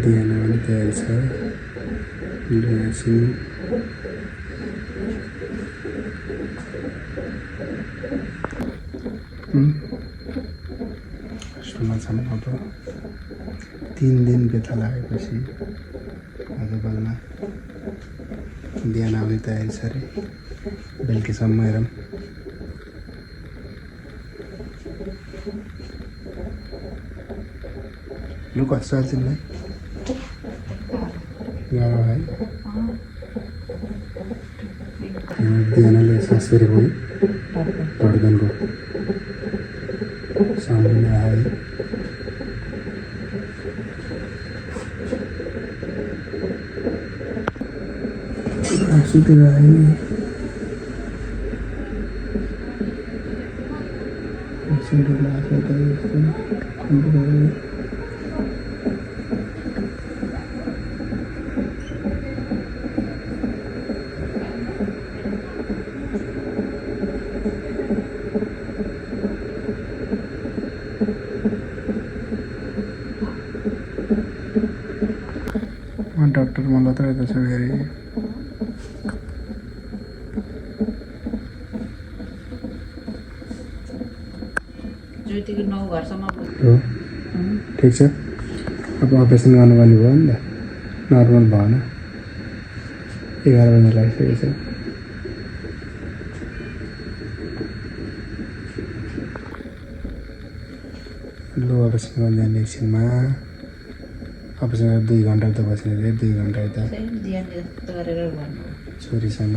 दिएन भने तयारी छ ल्यासिन हस्पिटलमा छौँ अब 3 दिन व्यथा लागेपछि आज बल्ल बिहान आउने तयारी छ अरे बेलुकीसम्म हेरौँ लु कस्तो छ तिमीलाई गाह्रो है बिहानले सास फेरि पनि धड्कनको साउन्ड आयो सुतेर आयो डॉक्टर मला तर तसं वगैरे ठिक छ अब अपरेसन गर्नुपर्ने भयो नि त नर्मल भएन 11 बजे लागिसकेको छ लो अपरेसन गर्ने एकछिनमा अपरेसन 2 घन्टा त बस्ने रे 2 घन्टा त छोरीसँग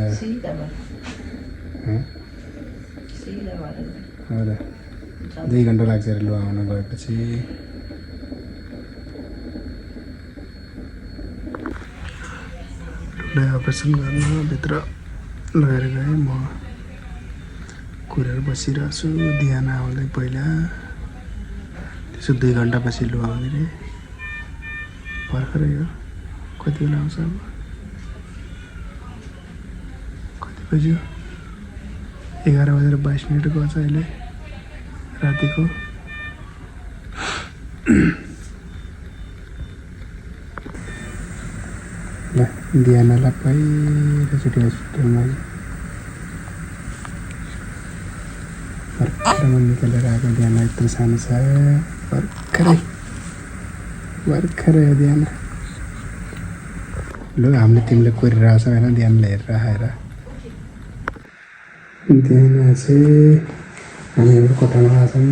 हजुर 2 घन्टा लाग्छ अरे लो आउन गएपछि अपरेसन गर्न भित्र लगेर गएँ म कुरेर बसिरहेको छु ध्यान आउँदै पहिला त्यसो 2 घन्टा पछि लो आउने रे भर्खरै हो कति बेला आउँछ अब कति बज्यो 11:22 गर्छ अहिले रातिको ल दियानालाई पहिलोचोटि हस्पिटलमा भर्खरमा निकालेर आएको दियाना यत्रो सानो छ भर्खरै हो दियाना लु हामीले तिमीले कोरिरहेको छ होइन दियानले हेरेर आएर दियाना चाहिँ हामी हाम्रो कोठामा आएको छौँ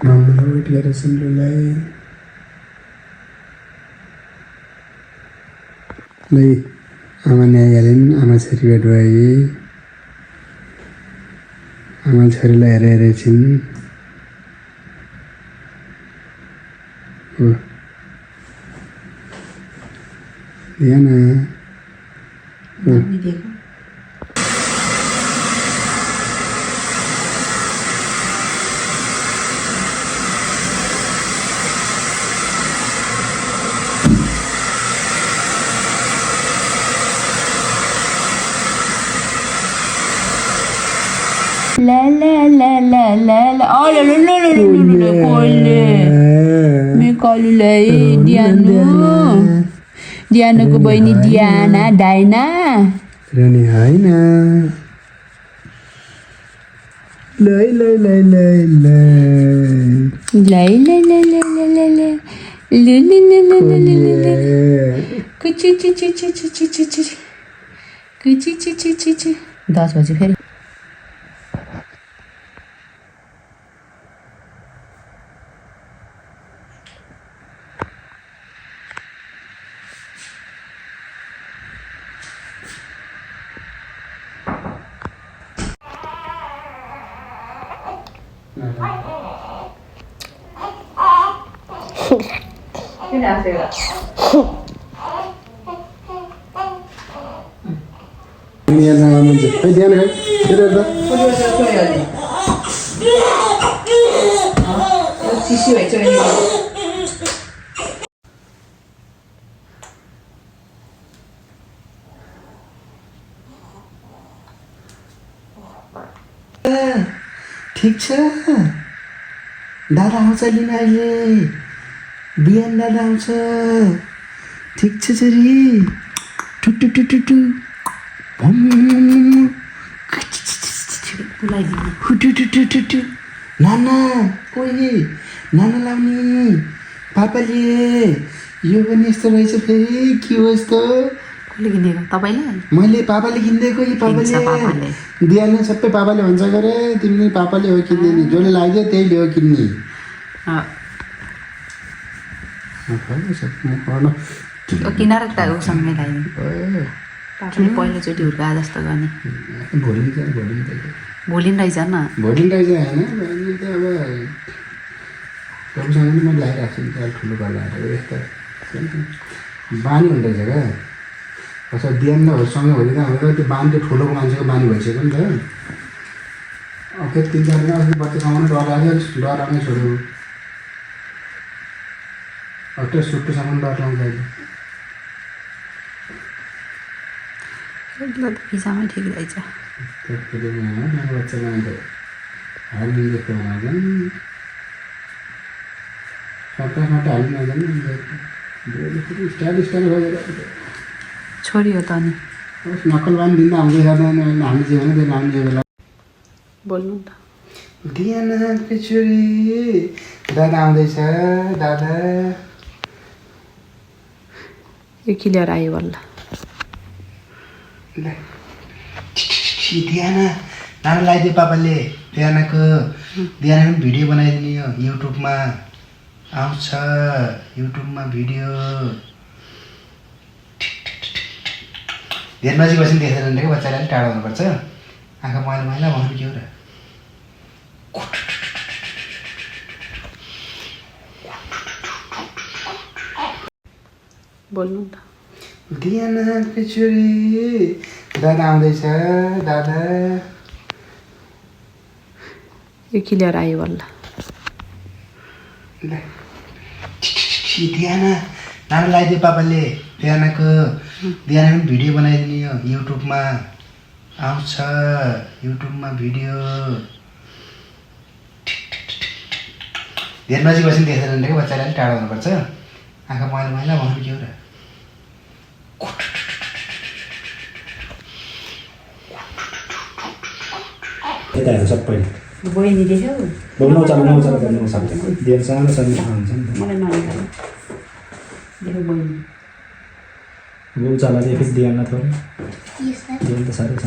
मामुलाई वेट गरेर सिम्लुलाई लै आमा न्याइहालिन् आमा छोरी भेट भए आमा छोरीलाई हेरेर छिन् हो दियाना La la la la la la. Oh la la la la la la la. Kole. Me kalu lai Dianu. Dianu ko bhayini Diana, Daina. Rani haina. Lai lai lai lai lai. Lai lai lai lai lai lai lai. Lu lu lu lu lu lu lu lu. Kuchi chi chi chi chi chi chi chi. Kuchi chi chi chi chi. 10 बजे फेरि Diana manja. Hey Diana, here ada. Sisi vậy cho anh. ठीक छ दादा आउँछ लिन अहिले बिहान दादा आउँछ ठिक छ छोरी टुटु टुटु टु टुटु नाना ओए नाना लाउने पापाले यो पनि यस्तो रहेछ फेरि के हो यस्तो कसले किनेको तपाईँले मैले पापाले किनिदिएको कि पापाले दिहाल्ने सबै पापाले भन्छ गरे तिमी पापाले हो किन्ने जसले लाग्यो त्यही ल्यायो किन्ने किनार त उसँगै लाग्यो पापाले पहिलोचोटि हुर्का जस्तो गर्ने भोलि रहेछ न भोलि रहेछ होइन बहिनी त अब तपाईँसँग पनि मैले लगाइरहेको छु नि त्यहाँ ठुलो घर लगाएर यस्तो बानी हुँदैछ क्या कसै बिहान न सँगै भोलि त हाम्रो त्यो बानी त्यो ठुलोको मान्छेको बानी भइसक्यो नि त अब फेरि 3-4 दिन अस्ति बच्चासँग डर लाग्यो डर आउने छोड्यो अब त्यो सुट्टुसँग डर लाउँछ अहिले खिचामै ठिक रहेछ बच्चामा त हालिदिनु जस्तो बनाउँछन् सट्टा हालिदिनु स्टाइल भएर छोरी हो त अनि नक्कल बानी दिँदा आउँदै जाँदैन हामीले जे भने त्यो लाउने बेला बोल्नु त दियानाको छोरी दादा आउँदैछ दादा यो क्लियर आयो बल्ल दियाना नाना लगाइदियो पापाले दियानाको दियाना पनि भिडियो बनाइदिने हो युट्युबमा आउँछ युट्युबमा भिडियो धेरै नजिक बस्नु देख्दैन क्या बच्चालाई अलिक टाढो हुनुपर्छ आँखा मैला मैला भन्नु के हो र बोल्नु त दियानाको छोरी दादा आउँदैछ दादा यो क्लियर आयो बल्ल दियाना नाना लगाइदियो पापाले दियानाको दियाना पनि भिडियो बनाइदिने हो युट्युबमा आउँछ युट्युबमा भिडियो धेरै नजिक बस्नु देख्दैन क्या बच्चालाई अलिक टाढो हुनुपर्छ आँखा मैला मैला भन्नु के हो र यता हेर सबैले बहिनी देख्यौ नौचाला गर्नु सक्दैन धेरै सानो सानो हुन्छ नि त मलाई नलिनु मेरो बहिनी उचाला चाहिँ फेरि दिएन थोरै दिएन त साह्रै छ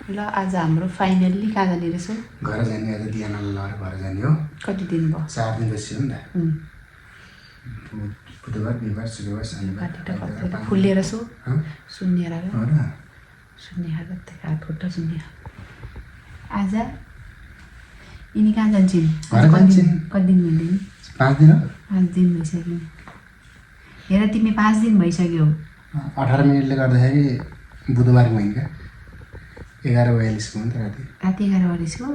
ल आज हाम्रो फाइनल्ली कहाँ जाने रहेछ घर जाने आज दियानालाई लगेर घर जाने हो कति दिन भयो 4 दिन बसियो नि त बुधबार बिहिबार शुक्रबार शनिबार फुलेर सो सुन्निएर हो र सुन्निएर त हात खुट्टा सुन्निएर आज यिनी कहाँ जान्छन् कति दिन भन्दैन 5 दिन हो 5 दिन भइसक्यो हेर तिमी 5 दिन भइसक्यो 18 मिनटले गर्दाखेरि बुधबार भयो क्या 11:42 को नि त राति 11:42 को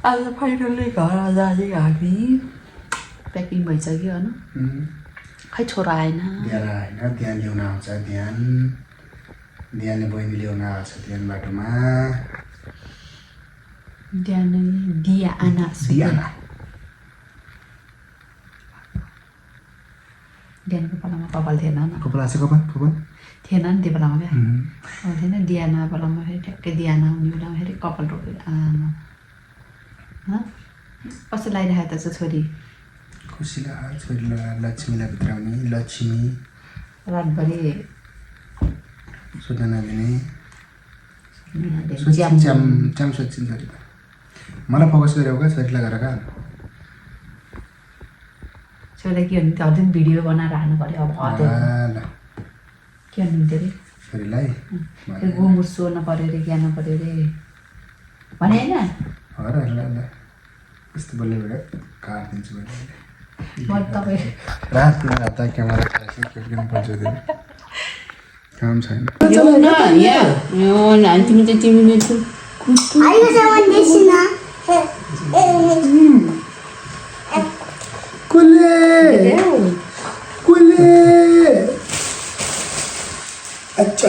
आज फाइनल्ली घर जाने हामी प्याकिङ भइसक्यो होइन खै छोरा आएन होइन त्यहाँ ल्याउन आउँछ बिहान बहिनी ल्याउन आउँछ त्यहाँ बाटोमा बिहान दिया आना बिहानको बेलामा कपाल थिएन कपाल आएको कपाल थिएन नि त्यो बेलामा क्या थिएन दियाना बेलामा फेरि ठ्याक्कै दियाना हुने बेलामा फेरि कपाल रोपेर आमा कस्तो लगाइरहेको त छोरी खुसीलाई छोरीलाई लक्ष्मीलाई भित्राउने लक्ष्मी रातभरि सुत्न नदिने ज्याम च्याम सोध्छन् छोरी मलाई फोकस गरेको क्या छोरीलाई गरेर छोरीलाई के भन्नु त्यो अझै भिडियो बनाएर हाल्नु पऱ्यो अब ल के भन्नुहुन्थ्यो अरे छोरीलाई त्यो गुमुर सोर्नु पऱ्यो अरे ज्ञान पऱ्यो अरे भने होइन ल ल यस्तो बोल्ने बेला काटिदिन्छु म तपाईँ रात रात क्यामेरा पर्छ काम छैन तिमी चाहिँ तिमीले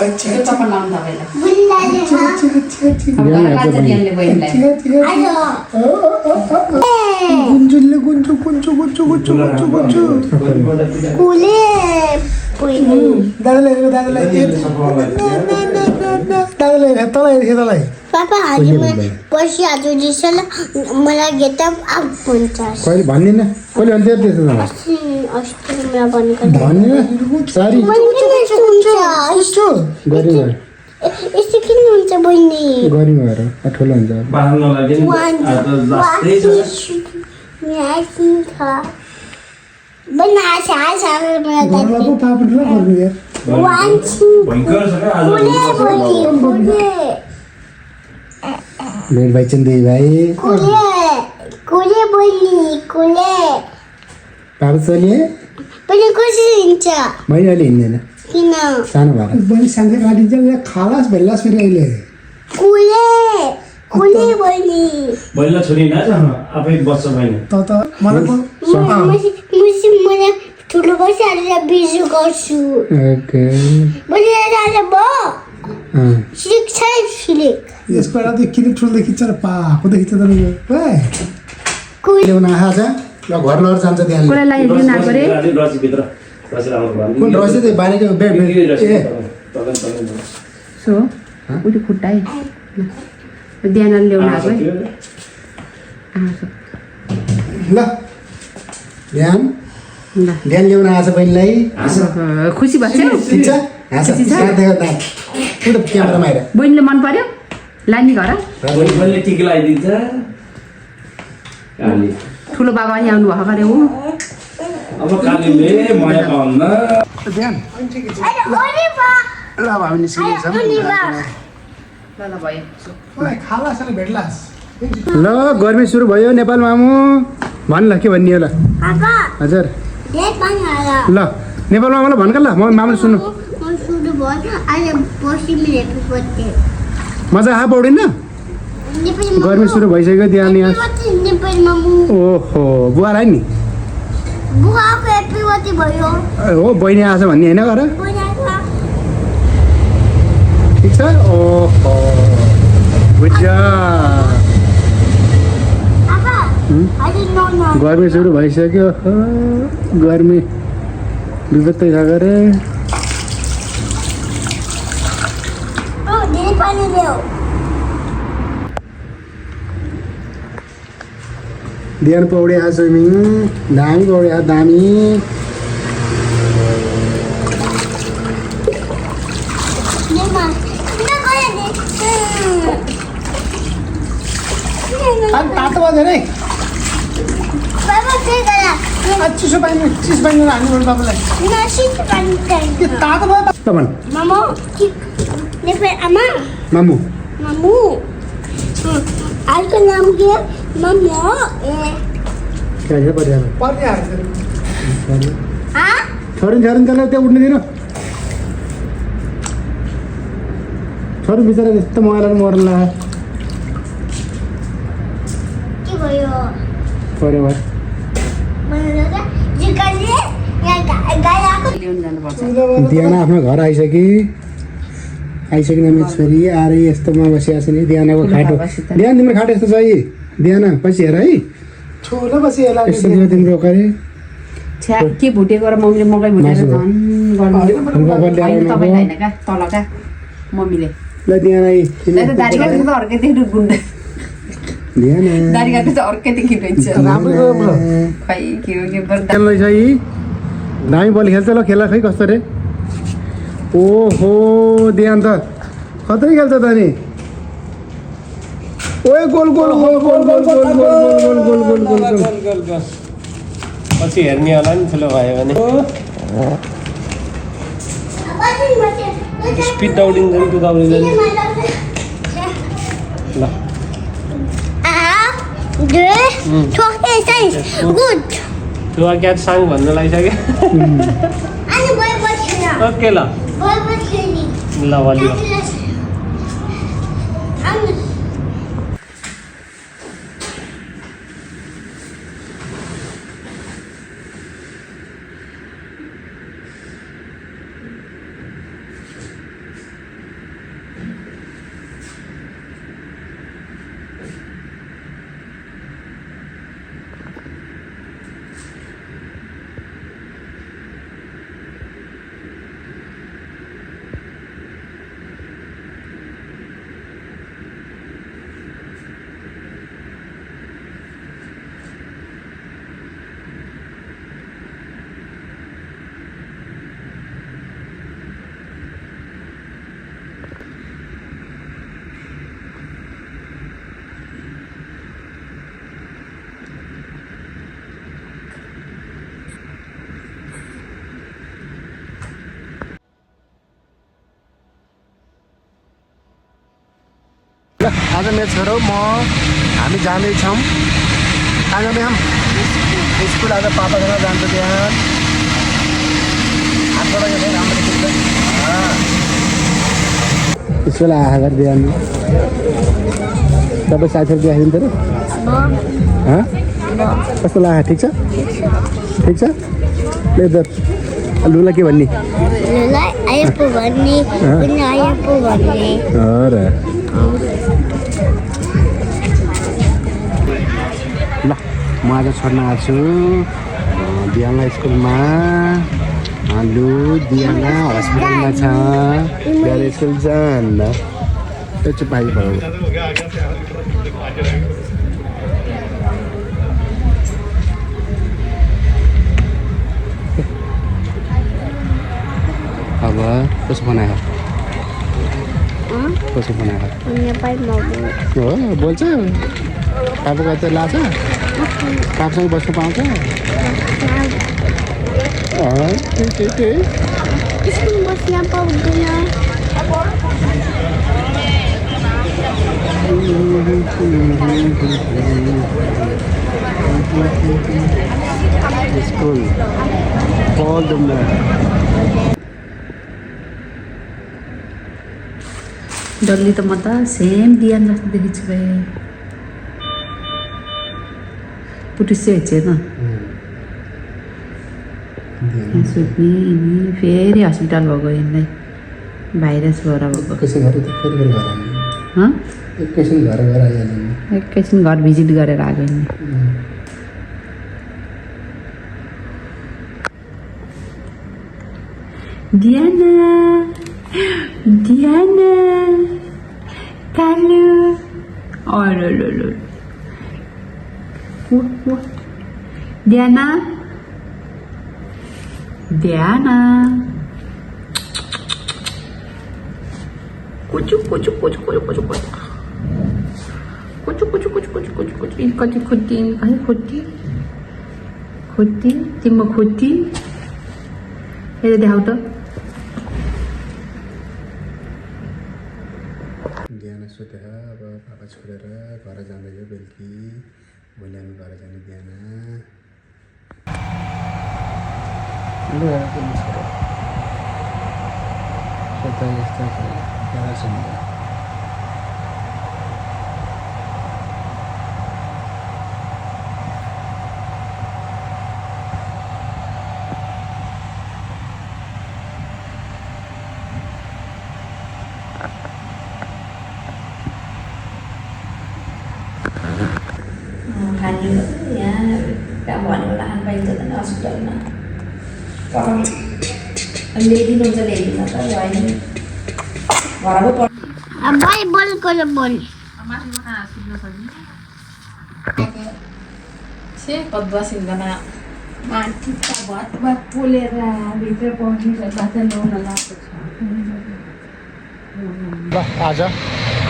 चप्पल लाउनु तपाईँलाई बुल्लाले अब लान्छ दियानले बहिनीलाई गुन्जुलले गुन्जु गुन्जु गुन्जु गुन्जु गुन्जु गुन्जु कुले पहिलो दादालाई पापा आज मैं पर्सि आज दिसला मलाई गेट अप हुन्छ कहिले भन्दिन कहिले अन्त्य त्यस्तो न अस्ति मलाई भनेको भन्दिन सारी हुन्छ गरि यस्तो किन हुन्छ बहिनी गरि भएर ठुलो हुन्छ बाँध्न लागि जस्तै छ बना आशा मलाई घरको पापड ल गर्नु यार भयङ्कर छ क्या आज कुले भेट भाइ चन्दे भाइ कुले बहिनी कुले पापड चले पनि कसरी हुन्छ मैले अहिले हिँड्दैन किन सानो भएर बहिनी सानो गाडी खालास भेल्लास फेरि अहिले कुले बहिनी बहिनीलाई छोरी न आफै बस्छ बहिनी त मलाई मलाई ठुलो गर्छु हालेर बिजु गर्छु ओके बहिनी आज भयो सिलिक छ सिलिक यसको एउटा त किन ठुलो खिच्छ र पाको देखिन्छ त कुले ल्याउन आएको छ ल घर लर जान्छ त्यहाँ कसलाई लिन आएको रे रसीभित्र रसी आउनु कुन रसी चाहिँ बानीको सो उठी खुट्टाइ ध्यान ल्याउन आएको है ल ध्यान ल ध्यान ल्याउन आएको छ बहिनीलाई खुसी भएको छ ठिक छ हाँस क्यामेरामा आएर बहिनीले मन पर्यो लाने घर बहिनीले टिका लगाइदिन्छ काली ठुलो बाबा यहाँ आउनु भएको अरे हो अब कालीले माया पाउन्न ध्यान अरे बा ल अब हामी निस्किन्छौँ ल भयो खालास भेट्लास ल गर्मी सुरु भयो नेपाल मामु भन् ल के भन्ने हो ल पापा हजुर दे पानी आला ल नेपाल मामुलाई भन् ल म मामुले सुन्नु म सुरु भयो आज पर्सि मेरो हेप्पी बर्थडे मजा आएको पौडिन्न नेपाली गर्मी सुरु भइसक्यो त्यहाँ यहाँ नेपाली मामु ओहो बुवालाई नि बुवाको हेप्पी बर्थडे भयो हो बहिनी आएछ भन्ने होइन गर ठिक छ ओहो गुड जब पापा आज नो गर्मी सुरु भइसक्यो गर्मी बिपत्तै छ गरे ओ धेरै पानी ल्याऊ ध्यान पौडी आएको स्विमिङ दामी पौडी आएको दामी नेमा किन गयो नि तातो भयो धेरै बाबा के गरा चिसो पानी चिस पानी हाल्नु पर्यो तपाईँलाई नसित पानी चाहिन्छ तातो भयो त भन् मामु कि नेपाली आमा मामु मामु अर्को नाम के मामु क्या परिहाल्यो छोरी त्यसलाई त्यहाँ उठ्नु दिनु छोरी बिचरा यस्तो मगाएर मर्नु लाग्यो के भयो पऱ्यो भयो ल्याउनु जानुपर्छ दियाना आफ्नो घर आइसकिन मेरो छोरी आएर यस्तोमा बसिरहेको छ नि दियानाको खाटो दियान तिम्रो खाटो यस्तो छ है दियाना पछि हेर है यस्तो दियो तिम्रो अगाडि छ्या के भुटेको र मम्मीले मकै भुटेर झन् गर्नु होइन तपाईँलाई होइन क्या तलका मम्मीले ल दियाना दारी काटेको त अर्कै देखि गुन्डा दियाना दारी काटेको त अर्कै देखि रहेछ खै के हो के पर्दा खेल्दैछ है दामी बल खेल्छ ल खेला खै कस्तो रे ओहो दियान त कतै खेल्छ त नि ओए goal goal goal goal goal goal goal goal goal goal goal पछि हेर्ने होला नि ठुलो भयो भने स्पिड दौडिन्छ नि त्यो दौडिँदा नि ल गुड त्यो क्याट साङ भन्न लागिसक्यो अनि बोय बस्छ ओके ल बोय बस्छ नि ल भलियो अनि ल आज मेरो छोरो म हामी जाँदैछौँ कहाँ जाने हम स्कुल आज पापासँग जान्छ त्यहाँ हातबाट यो राम्रो देख्छ स्कुल आएर बिहान सबै साथीहरू देखाइदिनु पऱ्यो कस्तो लाग्यो ठिक छ ठिक छ लेदर लुला के भन्ने आयप्पो भन्ने आयप्पो भन्ने र ल म आज छोड्न आएको छु दियाङा स्कुलमा लु दियाङा हस्पिटलमा छ बिहान स्कुल जान्न त्यो चाहिँ पाइ भयो अब कसो बनायो कसो बनायो नेपालमा हो बोल्छ पापा कतै लाछ पापसँग बस्नु पाउँछ स्कुल बस्न पाउँदैन स्कुल डल्ली त म त सेम दियान जस्तो देखिन्छु भाइ पुटिसै हेर्छ होइन सुत्ने यिनी फेरि हस्पिटल भएको यिनलाई भाइरस भएर भएको एकैछिन घर भिजिट गरेर आएको यिनी दियाना दियाना कालु दियाना दियाना कुचु कुचु कुचु कुचु कुचु कुचु कुचु कुचु कुचु कुचु कुचु कुचु कति खुट्टी है खुट्टी खुट्टी तिम्रो खुट्टी हेरेर देखाउ त बिहान सुतेर अब पापा छोडेर घर जाँदैछ बेलुकी भोलि हामी घर जाने बिहान हस्पिटलमा ल्याइदिनुहुन्छ ल्याइदिनु त होइन घरको भाइ बोल करे बोल पद्वा सिंहना माथि भात भात पोलेर भित्र पहुँच्नु भात ल्याउन लाग्छ ल आज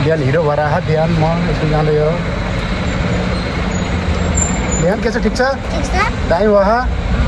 बिहान हिरो भएर आयो बिहान म स्कुल जाँदै हो बिहान के छ ठिक छ टाइम भयो